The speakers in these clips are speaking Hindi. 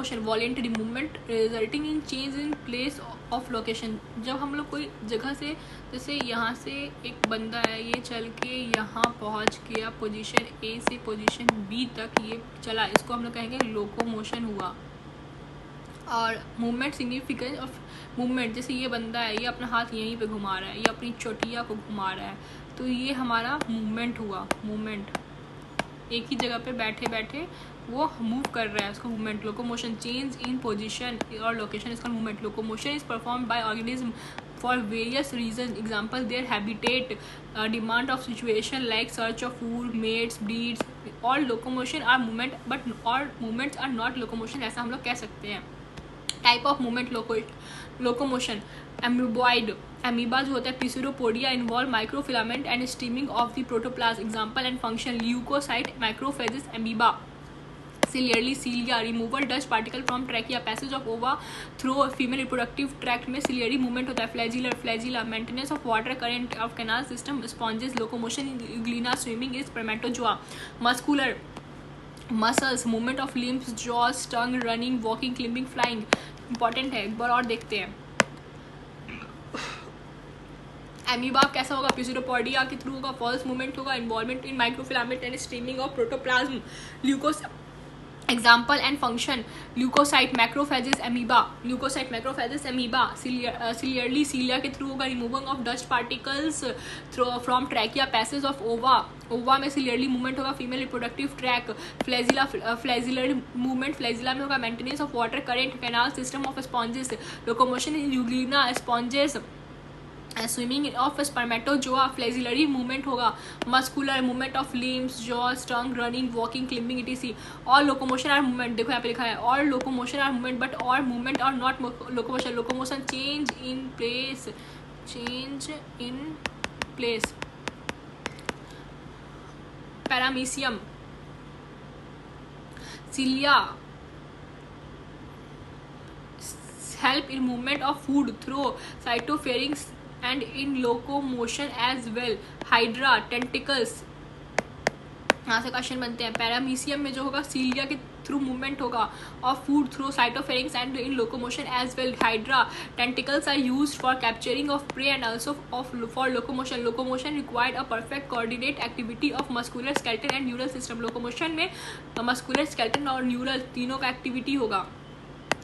Locomotion voluntary movement resulting in change in place of location. जब हम लोग कोई जगह से, जैसे यहाँ से एक बंदा है, ये चल के यहाँ पहुँच गया पोजीशन ए से पोजीशन बी तक ये चला, इसको हम लोग कहेंगे लोकोमोशन हुआ। और मूवमेंट सिग्निफिकेंस ऑफ मूवमेंट, जैसे ये बंदा है, ये अपना हाथ यहीं पे घुमा रहा है, ये अपनी चोटिया को घुमा रहा है, तो ये हमारा मूवमेंट हुआ। मूवमेंट एक ही जगह पे बैठे बैठे वो मूव कर रहा है, उसको मूवमेंट। लोकोमोशन चेंज इन पोजीशन और लोकेशन, इसका movement. Locomotion is perform by organism for various reasons. Example, their habitat, demand of situation like search of food, mates, breeds. All locomotion are movement, but all movements are not locomotion, ऐसा हम लोग कह सकते हैं। Type of movement locomotion. Amoeboid, amoeba जो होता है pseudopodia, involve microfilament and streaming of the protoplasm. Example and function, leucocyte, macrophages, amoeba. Ciliary cilia, removal dust particle from trachea, passage of ova through female reproductive tract में सिलियरी मूवमेंट होता है। Flagellar, flagella, maintenance of water current of canal system. Sponges, locomotion in euglena, swimming is spermatozoa. Muscular, muscles, movement of limbs, jaws, tongue, running, walking, climbing, flying. Important है, एक बार और देखते हैं। एमीबा कैसा होगा? पिसुरोपोडिया के थ्रू होगा, फॉल्स मूवमेंट होगा, involvement in microfilament and streaming of protoplasm. ल्यूकोस example and function, leucocyte, macrophages, amoeba. Leucocyte, macrophages, amoeba. Ciliary cilia के थ्रू होगा, removing of dust particles from trachea, passage of ova. Ova में सिलियरली मूवमेंट होगा, female reproductive tract. Flagella, flagellar movement, flagella में होगा maintenance of water current, canal system of sponges. Locomotion in euglena, sponges. Swimming of spermatozoa, flagellary movement होगा। Muscular, movement of limbs, jaws, tongue, running, walking, climbing, etc. All locomotion are movement, देखो यहाँ पे लिखा है all locomotion are movement but all movement are not locomotion. Locomotion change in place, change in place. Paramecium, cilia help in movement of food through cytopharynx and in locomotion as well. Hydra, tentacles. यहाँ से क्वेश्चन बनते हैं। पैरामीशियम में जो होगा सीलिया के थ्रू मूवमेंट होगा और food through cytopharynx and in locomotion as well. Hydra, tentacles are used for capturing of prey and also for locomotion. Locomotion required a perfect coordinate activity of muscular skeleton and neural system. Locomotion में मस्कुलर स्केलेटन और न्यूरल तीनों का एक्टिविटी होगा.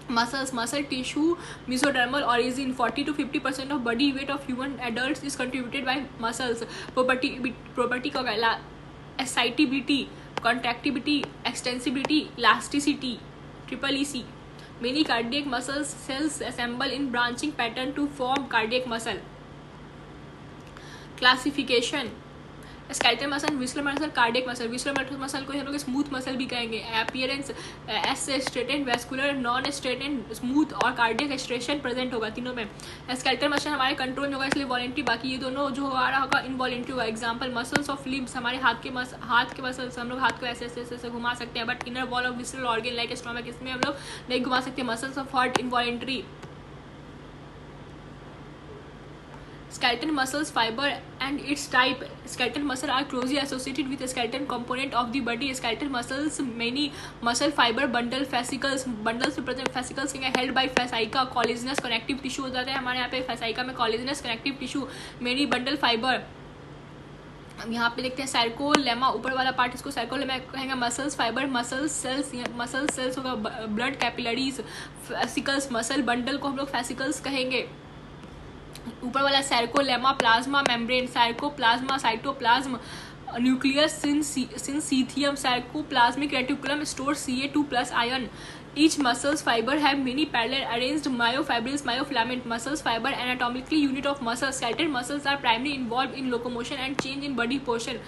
Muscles, muscle tissue, mesodermal origin. 40 to 50% of body weight of human adults is contributed by muscles. Property का होगा excitability, contractibility, extensibility, elasticity, triple EC. Many cardiac muscle cells assemble in branching pattern to form cardiac muscle. Classification. Skeletal muscle, visceral muscle, cardiac muscle. Visceral muscle को हम लोग स्मूथ मसल भी कहेंगे. Appearance as striated, visceral, non striated, smooth और कार्डियक स्ट्रेशन प्रेजेंट होगा तीनों में. स्केलेटल मसल हमारे कंट्रोल में होगा इसलिए वॉलेंट्री. बाकी ये दोनों जो आ रहा होगा इनवॉलेंट्री होगा. एग्जांपल मसल्स ऑफ लिम्स, हमारे हाथ के मसल्स, हम लोग हाथ को ऐसे ऐसे ऐसे घुमा सकते हैं. But inner wall of visceral organ like stomach, इसमें हम लोग नहीं घुमा सकते. Muscles of heart involuntary. Skeletal muscles, fiber and its type. Skeletal muscle are closely associated with the skeletal component of the body. Skeletal muscles, many muscle fiber bundle, fascicles. Bundles represent fascicles held by fascica. Collagenous connective tissue हो जाता है हमारे यहाँ पे. fascica में collagenous connective tissue. Many bundle fiber. हम यहाँ पे देखते हैं सार्कोलेमा, ऊपर वाला पार्ट इसको सार्कोलेमा कहेंगे. मसल्स फाइबर, मसल सेल्स होगा. Blood capillaries, fascicles. Muscle bundle को हम लोग फैसिकल्स कहेंगे. ऊपर वाला sarcolemma, plasma membrane, sarcoplasm, cytoplasm, nucleus, syncytium, sarcoplasmic reticulum store Ca2+ ion. Each muscles fiber have many parallel arranged myofibrils, myofilament. Muscles fiber anatomically unit of muscle. Skeletal muscles are primarily involved in locomotion and change in body posture.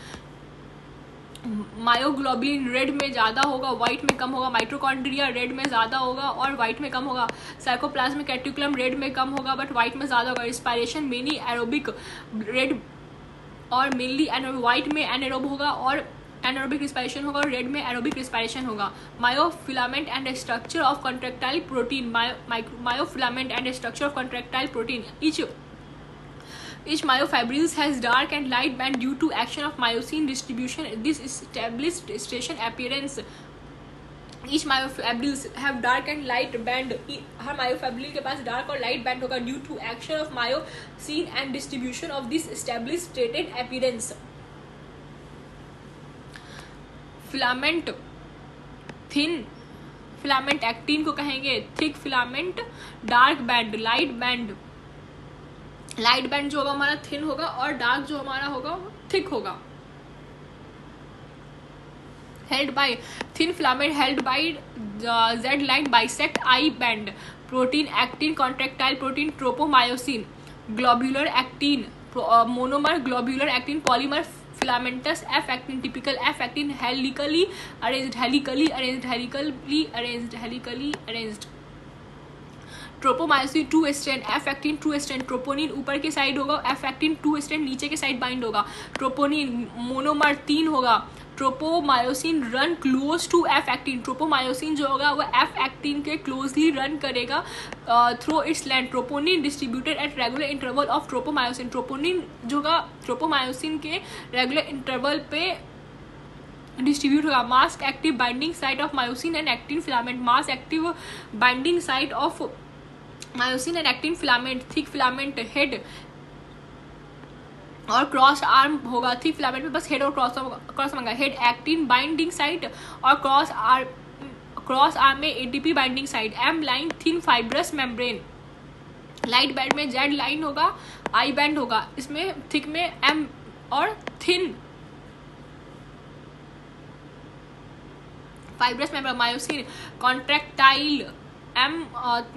Myoglobin red में ज़्यादा होगा, वाइट में कम होगा. माइटोकॉन्ड्रिया रेड में ज़्यादा होगा और वाइट में कम होगा. साइकोप्लाज्मिक रेटिकुलम रेड में कम होगा बट वाइट में ज़्यादा होगा. रिस्पायरेशन मेनली एरोबिक, रेड और मेनली वाइट में एनारोब होगा और एनारोबिक रिस्पायरेशन होगा और रेड में एरोबिक रिस्पायरेशन होगा. Myofilament and structure of contractile protein. Myofilament and structure of contractile protein. Each myofibrils has dark and light band due to action of myosin distribution. This established station appearance. Each myofibrils have dark and light band, हर मायोफिब्रिल के पास डार्क और लाइट बैंड होगा due to action of myosin and distribution of this established stated appearance. Filament thin filament actin को कहेंगे thick filament, dark band light band, light band जो होगा हमारा थिन होगा और डार्क जो हमारा होगा थिक होगा। held by thin filament held by Z line bisect I band, protein actin contractile protein tropomyosin, globular actin monomer, globular actin polymer filamentous, F actin typical, F actin helically arranged। Tropomyosin 2 strand, F actin 2 strand, troponin ऊपर के साइड होगा, एफ एक्टिन 2 स्ट्रैंड नीचे के साइड बाइंड होगा, ट्रोपोनिन मोनोमर 3 होगा, tropomyosin run close to F actin, tropomyosin जो होगा वो एफ एक्टिन के क्लोजली रन करेगा through its land, troponin distributed at regular interval of tropomyosin, troponin जो होगा ट्रोपोमायोसिन के रेगुलर इंटरवल पे डिस्ट्रीब्यूट होगा। Mass active binding site of myosin and actin filament, mass active binding site of myosin and actin filament, thick filament head और क्रॉस आर्म होगा, थिक फिलामेंट में बस हेड और क्रॉस होगा, हेड एक्टिन बाइंडिंग साइट और क्रॉस आर्म में ATP binding site, M line thin fibrous membrane, light band में जेड लाइन होगा, आई बैंड होगा, इसमें थिक में एम और thin fibrous membrane, myosin contractile, M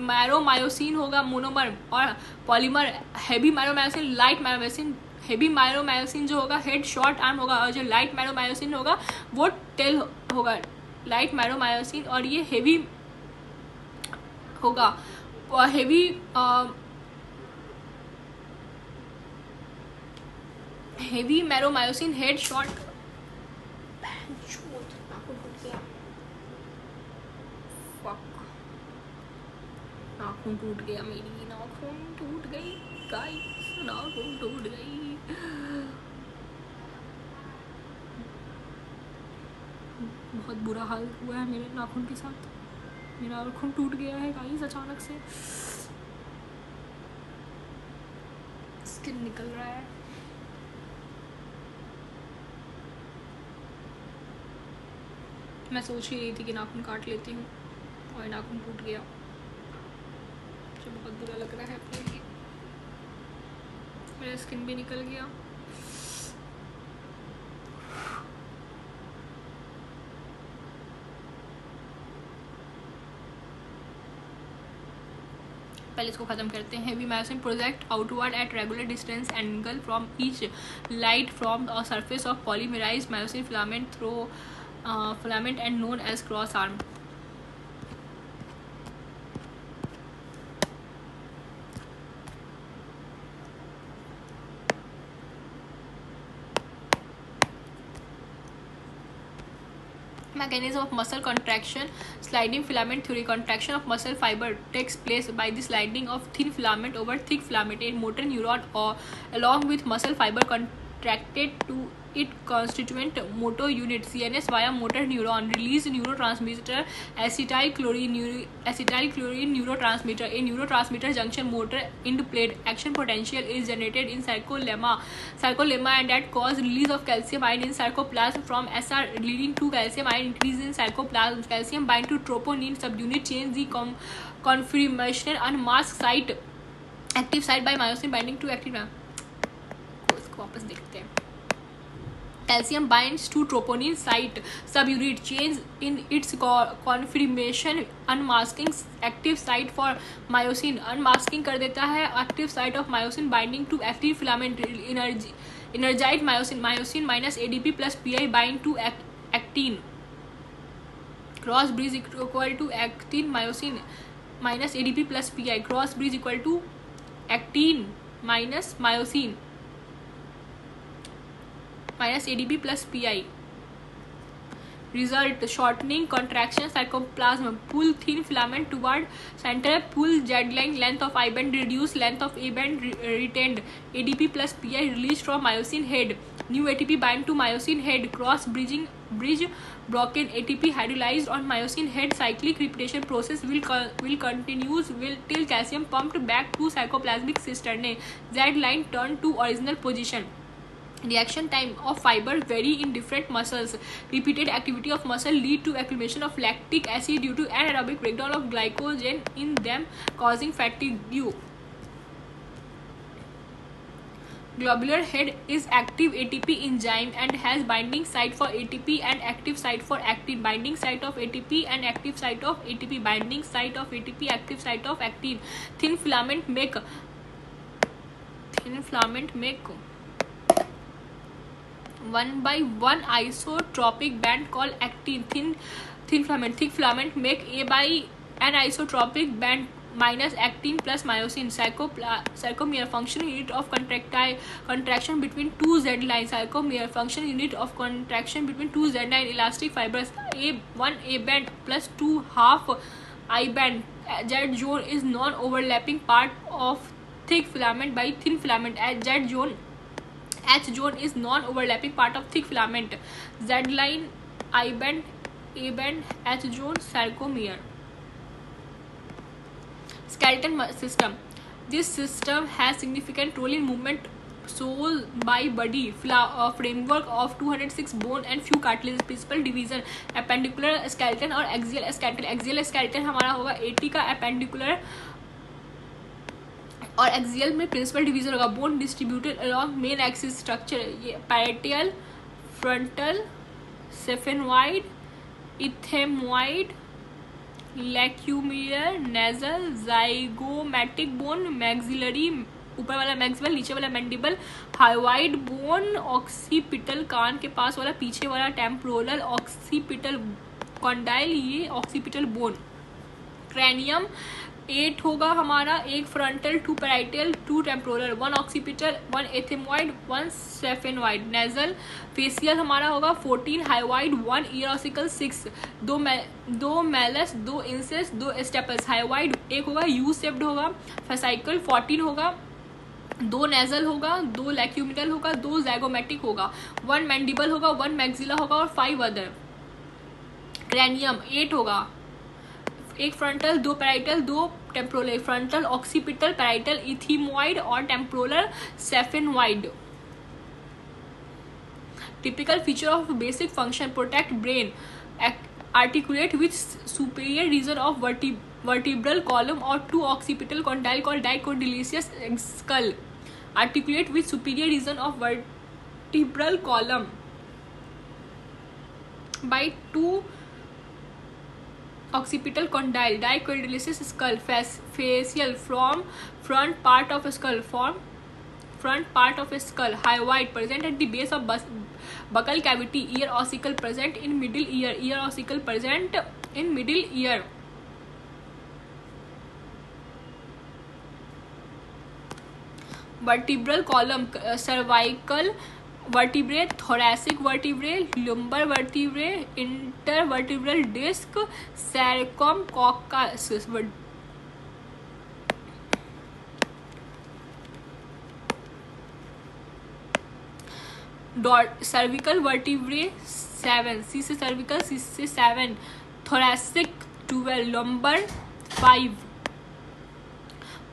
meromyosin होगा मोनोमर और polymer, heavy meromyosin, light meromyosin, heavy meromyosin जो होगा हेड शॉर्ट आर्म होगा और जो लाइट मायरोमायोसिन होगा वो टेल होगा, लाइट मायरोमायोसिन और ये हैवी होगा, हैवी मायरोमायोसिन हेड शॉर्ट, नाखून टूट गया, मेरी नाखून टूट गई गाइस, नाखून टूट गई, बहुत बुरा हाल हुआ है मेरे नाखून के साथ, मेरा नाखून टूट गया है गाइस अचानक से, स्किन निकल रहा है। मैं सोच ही रही थी कि नाखून काट लेती हूँ और नाखून टूट गया, मुझे बहुत बुरा लग रहा है अपने लिए, मेरा स्किन भी निकल गया। पहले इसको खत्म करते हैं। Heavy myosin project outward at regular distance angle from each light from the surface of polymerised myosin filament through filament and known as cross arm. Mechanism of muscle contraction, sliding filament theory, contraction of muscle fiber takes place by the sliding of thin filament over thick filament. A motor neuron or along with muscle fiber contracted to it constituent motor unit. CNS via motor neuron release neurotransmitter acetylcholine neurotransmitter. A neurotransmitter junction motor end plate action potential is generated in sarcolemma and that cause release of calcium ion in sarcoplasm from SR leading to calcium ion increase in sarcoplasm. Calcium bind to troponin subunit change the conformational unmasked site active site by myosin binding to active। इसको वापस देखते हैं। Calcium binds to troponin site subunit change in its conformation unmasking active site for myosin, unmasking कर देता है active site of myosin binding to active filament energized myosin minus ADP plus PI bind to actin, cross bridge equal to actin myosin minus ADP plus PI, cross bridge equal to actin minus myosin minus ADP plus PI, result shortening contraction cytoplasm, pull thin filament toward center, pull Z line, length of I band reduce, length of A band retained, ADP plus PI released from myosin head, new ATP bind to myosin head, cross bridge broken, ATP hydrolyzed on myosin head, cyclic repetition process will continues till calcium pumped back to cytoplasmic cisternae, Z line turned to original position. Reaction time of fiber vary in different muscles. Repeated activity of muscle lead to accumulation of lactic acid due to anaerobic breakdown of glycogen in them, causing fatigue. Globular head is active ATP enzyme and has binding site for ATP and active site for actin. Binding site of ATP and active site of ATP. Binding site of ATP, active site of actin. Thin filament make 1/1 isotropic band called actin. Thin filament. Thick filament make A/N isotropic band minus actin plus myosin. Sarcomere, function unit of contraction between two Z lines. Sarcomere, function unit of contraction between two Z line elastic fibers. A1 A band plus 2 half I band. Z zone is non-overlapping part of thick filament by thin filament. Z zone H zone is non-overlapping part of thick filament. Z line, I band, A band, H zone, sarcomere. Skeleton system. This system has significant role in movement soul by body framework of 206 bone and few cartilage. Principal division appendicular skeleton और axial skeleton. Axial skeleton हमारा होगा 80 का, appendicular और एक्सियल में प्रिंसिपल डिवीजन होगा. Bone distributed along main axis structure. ये parietal, frontal, sphenoid, ethmoid, lacrimal, nasal, zygomatic bone, maxillary ऊपर वाला मैक्सिमल, नीचे वाला मैंडिबल, हाइवाइड बोन, ऑक्सीपिटल कान के पास वाला, पीछे वाला टेम्पोरल, ऑक्सीपिटल कॉन्डाइल, ये ऑक्सीपिटल बोन. क्रैनियम 8 होगा हमारा, एक frontal, 2 parietal, 2 temporal, 1 occipital, 1 ethmoid, 1 sphenoid. Nasal facial हमारा होगा 14, hyoid 1, ear ossicle 6, 2 Malus, 2 इंसेस, 2 staples. Hyoid एक होगा, यू शेप्ड होगा. फेसाइकल 14 होगा, 2 नेजल होगा, 2 लैक्यूमिनल होगा, 2 जैगोमेटिक होगा, 1 मैंडिबल होगा, 1 मैक्सिला होगा और 5 अदर. क्रैनियम 8 होगा, एक frontal, 2 parietal, 2 temporal. Frontal occipital, parietal ethmoid और temporal sphenoid. Typical feature of basic function protect brain, articulate with superior region of vertebral column or 2 occipital condyle called dicondylaceous skull. Articulate with superior region of vertebral column by 2 occipital condyle, dicondylaceous skull. Facial from front part of skull, hyoid present at the base of buccal cavity. Ear ossicle present in middle ear. Vertebral column, cervical vertebrae, thoracic vertebrae, lumbar vertebrae, intervertebral disc, sarcomcoccus. Cervical vertebrae 7, C से cervical, C से 7, thoracic 12, lumbar 5,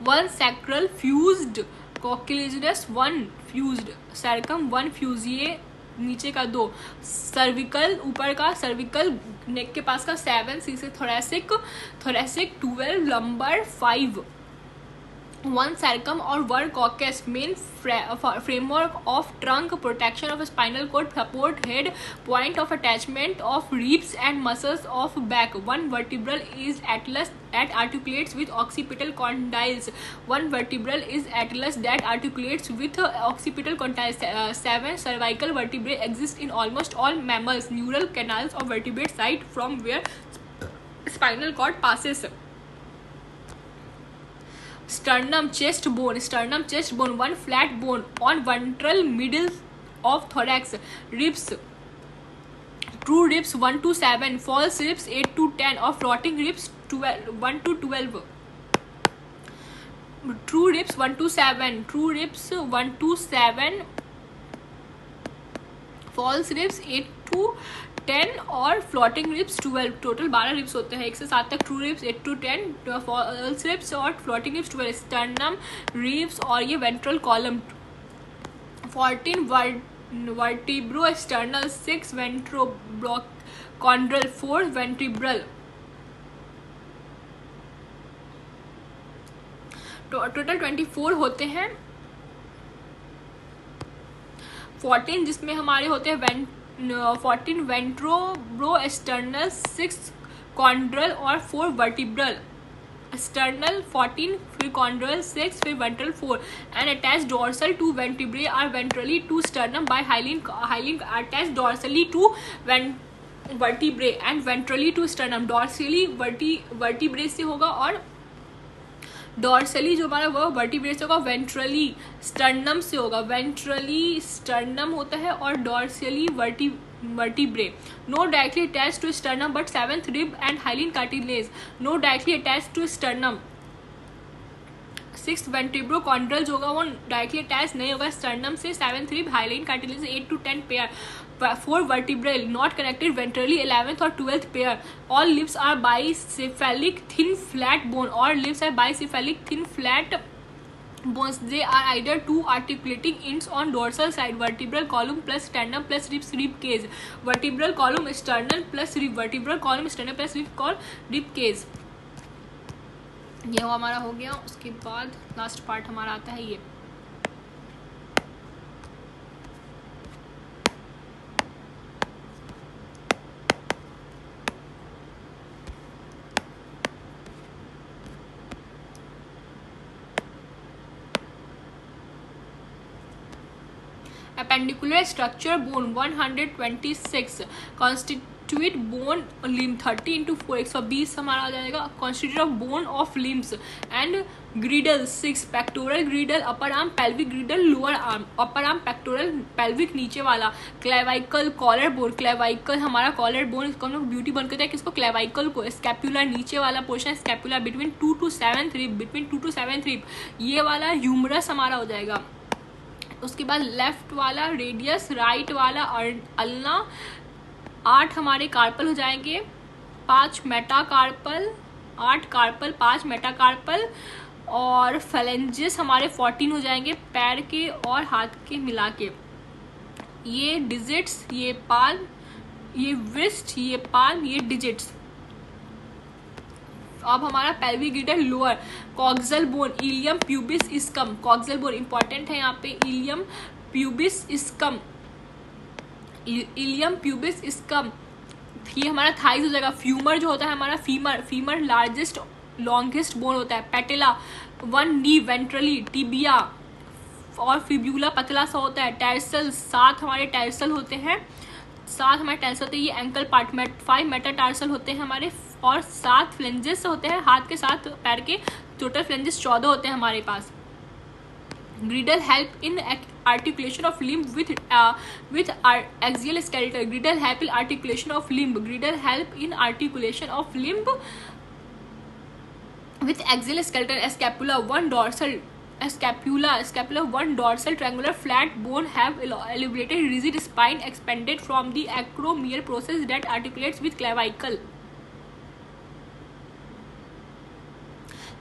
1 sacral fused, coccygeus 1 fused, sarcum 1 fused. ये नीचे का 2, सर्विकल ऊपर का, सर्विकल नेक के पास का 7, सी से thoracic 12, lumbar 5, 1 sarcum और 1 coccus. Main framework of trunk, protection of spinal cord, support head, point of attachment of ribs and muscles of back. 1 vertebral is atlas that articulates with occipital condyles. 1 vertebral is atlas that articulates with occipital condyles. 7 cervical vertebrae exist in almost all mammals. Neural canals of vertebrate site from where spinal cord passes. Sternum chest bone, 1 flat bone on ventral middle of thorax. Ribs True ribs 1 to 7, false ribs 8 to 10, or floating ribs 1 to 12. True ribs 1 to 7, true ribs 1 to 7, false ribs 8 to 10 और फ्लोटिंग रिब्स 12. टोटल 12 रिब्स होते हैं 1 से 7 तक. True ribs 8 to 10, false ribs और फ्लोटिंग रिब्स 12. स्टर्नम रिब्स और ये ventral column 14 vertebrosternal, 6 vertebrochondral, 4 vertebral. Total 24 होते हैं. 14 जिसमें हमारे होते हैं 14 वेंट्रोब्रोस्टर्नल, 6 कॉन्ड्रल और 4 वर्टिब्रल. स्टर्नल 14, फिर कॉन्ड्रल 6, फिर ventral 4. End attach dorsal to vertebrae are ventrally to sternum by hyaline attach dorsally to vertebrae and ventrally to sternum. Dorsally vertebrae से होगा और डॉर्सली जो हमारा वो वर्टिब्रे से होगा, वेंट्रली स्टर्नम से होगा. वेंट्रली स्टर्नम होता है और dorsally vertebrae. No directly attach to sternum but 7th rib and hyaline cartilage. No directly attach to sternum. 6th vertebrochondral जो होगा वो डायरेक्टली अटैच नहीं होगा स्टर्नम से. 7th rib, hyaline cartilage 8 to 10 pair. 4 vertebrae not connected ventrally. 11th or 12th pair. All lips are bicephalic thin flat bone. All lips are bicephalic thin flat bones. They are either two articulating ends on dorsal side. Vertebral column plus sternum plus rib cage. Vertebral column sternum plus rib. Vertebral column sternum plus rib cage. ये हमारा हो गया. उसके बाद लास्ट पार्ट हमारा आता है ये. Appendicular structure bone 126 constitute bone limb 30 into 4 120 हमारा आ जाएगा. constitute of bone of limbs and girdle 6 pectoral girdle upper arm pelvic girdle lower arm upper arm pectoral pelvic नीचे वाला clavicle collar bone clavicle हमारा collar bone इसको हम लोग ब्यूटी बन करते हैं किसको clavicle को. scapula नीचे वाला portion scapula between 2 to 7th rib between 2 to 7th rib ये वाला ह्यूमरस हमारा हो जाएगा. उसके बाद लेफ्ट वाला रेडियस, राइट वाला अल्ना. 8 हमारे कार्पल हो जाएंगे, 5 मेटाकार्पल, 8 कार्पल 5 मेटाकार्पल और फेलेंजेस हमारे 14 हो जाएंगे पैर के और हाथ के मिला के. ये डिजिट्स, ये पाल्म, ये विस्ट, ये पाल्म, ये डिजिट्स. अब हमारा pelvic girdle lower coxal bone ilium pubis ischium. Coxal bone important है यहाँ पे. Ilium pubis ischium, ilium pubis ischium. ये हमारा थाइज हो जाएगा. फ्यूमर जो होता है हमारा फीमर लार्जेस्ट लॉन्गेस्ट बोन होता है. पेटिला 1 नी वेंट्रली. टिबिया और फिब्यूला पतला सा होता है. टैर्सल 7 हमारे टैर्सल होते हैं. 7 हमारे टैर्सल होते हैं. ये एंकल पार्ट. 5 मेटाटार्सल होते हैं हमारे और 7 फ्लेंजेस होते हैं हाथ के साथ पैर के. टोटल फ्लेंजेस 14 होते हैं हमारे पास. Girdle help in articulation of limb with axial skeleton. Griddle help in articulation of limb. Griddle help in articulation of limb with axial skeleton. Scapula 1 dorsal. Scapula 1 dorsal triangular flat bone have elevated rigid spine expanded from the acromial process that articulates with clavicle.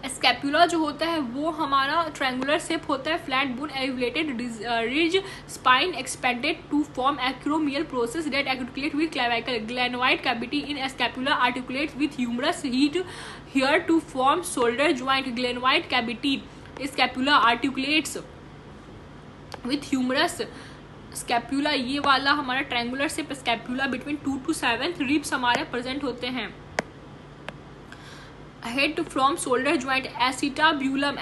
Scapula जो होता है वो हमारा ट्रायंगुलर शेप होता है. Flat bone elevated ridge spine expanded to form acromial process that articulate with clavicle. Glenoid cavity in scapula articulate with humerus head here to form shoulder joint. Glenoid cavity scapula articulates with humerus. Scapula ये वाला हमारा triangular shape scapula between 2 to 7th ribs हमारे प्रेजेंट होते हैं. Head from shoulder joint. Acetabulum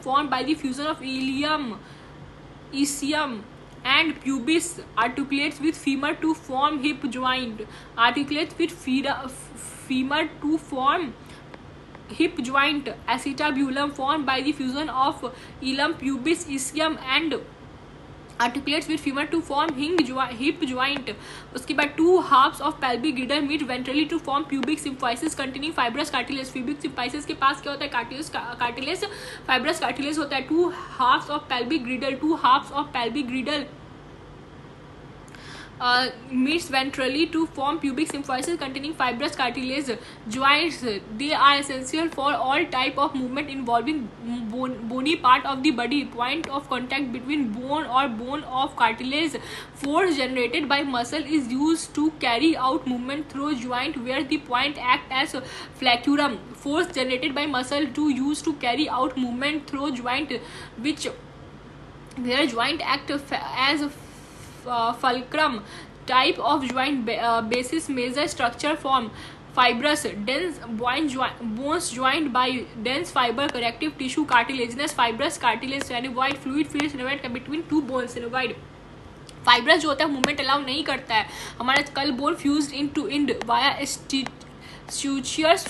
formed by the fusion of ilium and pubis articulates with femur to form hip joint. Articulates with femur to form hip joint. Acetabulum formed by the fusion of ilium, pubis, ischium and articulates with femur to form hip joint. उसके बाद two halves of pelvic girdle meet ventrally to form pubic symphysis containing fibrous cartilage. pubic symphysis के पास क्या होता है? cartilage fibrous cartilage होता है. two halves of pelvic girdle meets ventrally to form pubic symphysis containing fibrous cartilage. Joints, they are essential for all type of movement involving bony part of the body. Point of contact between bone or bone of cartilage. Force generated by muscle is used to carry out movement through joint where the point act as flexurum. Force generated by muscle to use to carry out movement through joint where joint act as fulcrum. Type of joint basis major structure form fibrous dense bones joined by dense fiber connective tissue cartilaginous fibrous cartilage synovial fluid field synovial between two bones synovial. Fibrous जो होता है मूवमेंट अलाउ नहीं करता है. हमारा skull bone fused into end via sutures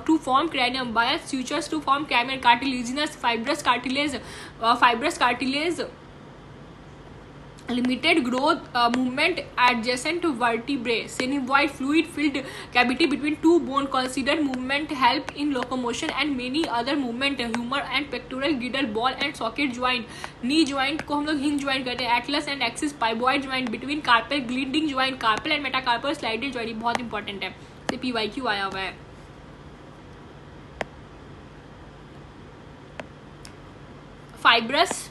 to form cranium via sutures to form cranium. Cartilaginous fibrous cartilage limited growth movement adjacent to vertebrae. Synovial fluid filled cavity between two bones considered movement help in locomotion and many other movement. Humor and pectoral girdle ball and socket joint. knee joint को हम लोग hinge joint कहते हैं. atlas and axis pivoid joint between carpal gliding joint. carpal and metacarpal slided joint. बहुत इंपॉर्टेंट है, से PYQ आया हुआ है. fibrous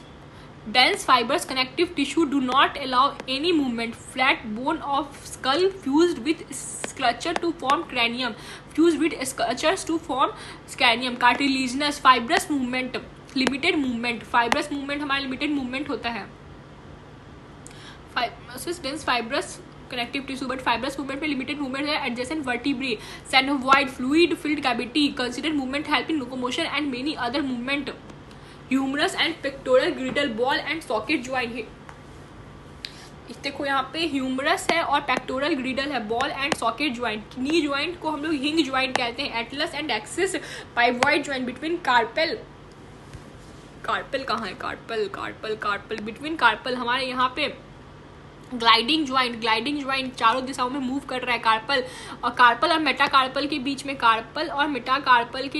dense fibers connective tissue do not allow any movement. Flat bone of skull fused with structure to form cranium. Fused with structures to form cranium. Cartilaginous fibrous movement limited movement. fibrous movement हमारा limited movement होता है. dense fibrous connective tissue but fibrous movement में limited movement है. adjacent vertebrae. Synovial fluid filled cavity considered movement help in locomotion and many other movement. Humerus and pectoral girdle ball and socket joint है. देखो यहाँ पे ह्यूमरस है और पेक्टोरल ग्रिडल है, ball and socket joint. Knee joint को हम लोग हिंग ज्वाइंट कहते हैं. Atlas and axis pivot joint between carpal कहाँ है? कार्पल बिटवीन कार्पल हमारे यहाँ पे ग्लाइडिंग ज्वाइंट चारों दिशाओं में मूव कर रहा है. कार्पल और मेटाकार्पल के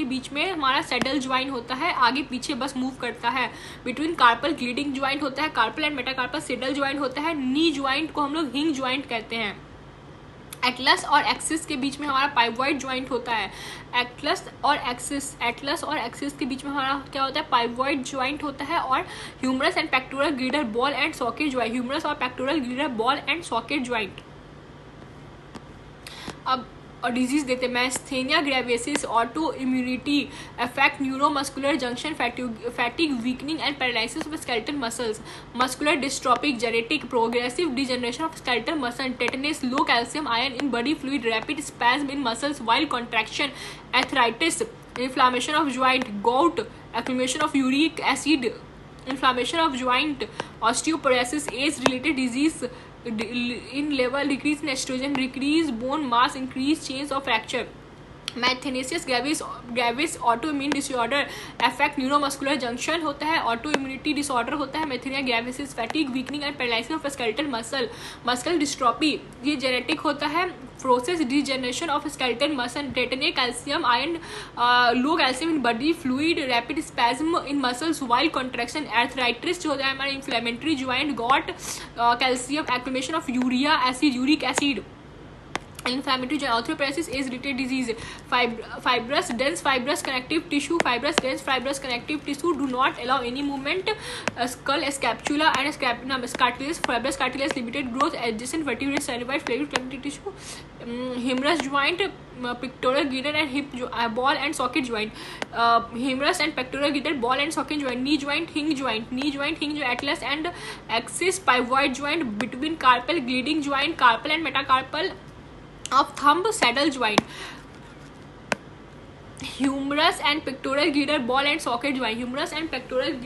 बीच में हमारा सैडल ज्वाइंट होता है, आगे पीछे बस मूव करता है. बिटवीन कार्पल ग्लीडिंग ज्वाइंट होता है. Carpal and metacarpal saddle joint होता है. नी ज्वाइंट को हम लोग हिंग ज्वाइंट कहते हैं. एटलस और एक्सिस के बीच में हमारा पाइवॉइड ज्वाइंट होता है. एटलस और एक्सिस के बीच में हमारा क्या होता है? पाइवॉइड ज्वाइंट होता है. और humerus and pectoral girdle ball and socket joint. Humerus और pectoral girdle ball and socket joint. अब और डिजीज देते हैं. Myasthenia gravis autoimmunity affect neuromuscular junction fatigue weakening and paralysis of skeletal muscles. Muscular dystrophic genetic progressive degeneration of skeletal muscle. Tetanus low calcium ion in body fluid rapid spasm in muscles while contraction arthritis inflammation of joint gout accumulation of uric acid inflammation of joint osteoporosis age related disease in level decrease in estrogen decrease bone mass increase chance of fracture. Myasthenia gravis autoimmune disorder affect neuromuscular junction होता है. ऑटो इम्यूनिटी डिसऑर्डर होता है. Myasthenia gravis fatigue weakening and paralysis of skeletal muscle dystrophy ये जेनेटिक होता है. Process degeneration of skeletal muscle. Tetany calcium ion low calcium in body fluid rapid spasm in muscles while contraction. Arthritis जो होता है हमारा inflammatory joint gout calcium accumulation of uric acid inflammatory joint. Osteoporosis is related disease. Dense fibrous connective tissue do not allow any movement. Skull scapula and cartilage. Fibrous cartilage limited growth adjacent vertebrae synovial fluid connective tissue. Humerus joint pectoral girdle and hip ball and socket joint. Humerus and pectoral girdle ball and socket joint. Knee joint hinge joint. Atlas and axis pivoid joint between carpal gliding joint. Carpal and metacarpal of thumb saddle joint. Humerus and pectoral girdle ball and socket joint. Humerus and pectoral